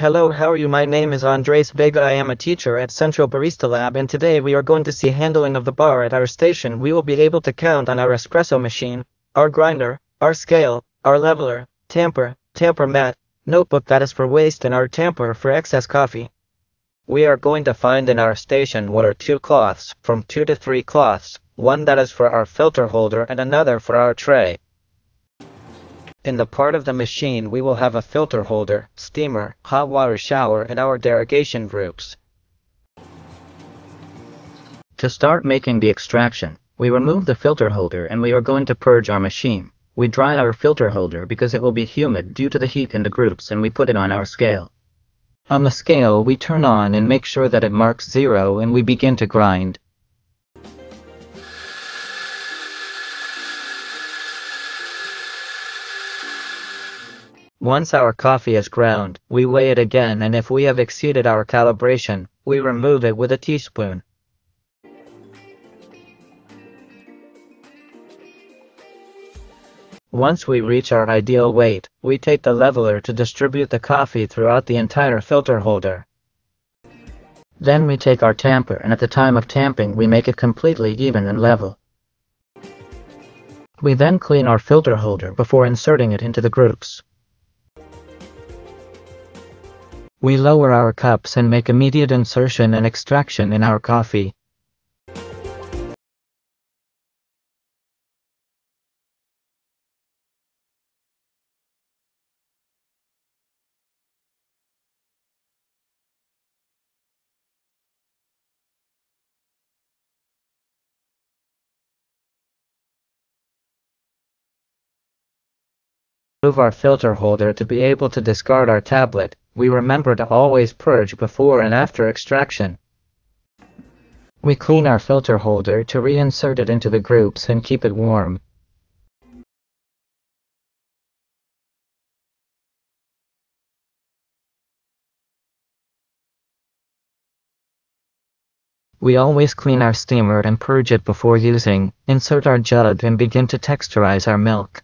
Hello, how are you? My name is Andres Vega. I am a teacher at Central Barista Lab, and today we are going to see handling of the bar at our station. We will be able to count on our espresso machine, our grinder, our scale, our leveler, tamper mat, notebook that is for waste, and our tamper for excess coffee. We are going to find in our station what are two cloths, from 2 to 3 cloths, one that is for our filter holder and another for our tray. In the part of the machine we will have a filter holder, steamer, hot water shower, and our derogation groups. To start making the extraction, we remove the filter holder and we are going to purge our machine. We dry our filter holder because it will be humid due to the heat in the groups, and we put it on our scale. On the scale we turn on and make sure that it marks 0, and we begin to grind. Once our coffee is ground, we weigh it again, and if we have exceeded our calibration, we remove it with a teaspoon. Once we reach our ideal weight, we take the leveler to distribute the coffee throughout the entire filter holder. Then we take our tamper, and at the time of tamping we make it completely even and level. We then clean our filter holder before inserting it into the groups. We lower our cups and make immediate insertion and extraction in our coffee. Remove our filter holder to be able to discard our tablet. We remember to always purge before and after extraction. We clean our filter holder to reinsert it into the groups and keep it warm. We always clean our steamer and purge it before using. Insert our jug and begin to texturize our milk.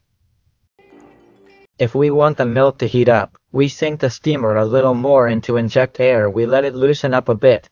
If we want the milk to heat up, we sink the steamer a little more, and to inject air we let it loosen up a bit.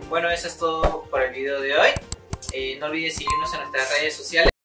Bueno, eso es todo por el video de hoy. No olvides seguirnos en nuestras redes sociales.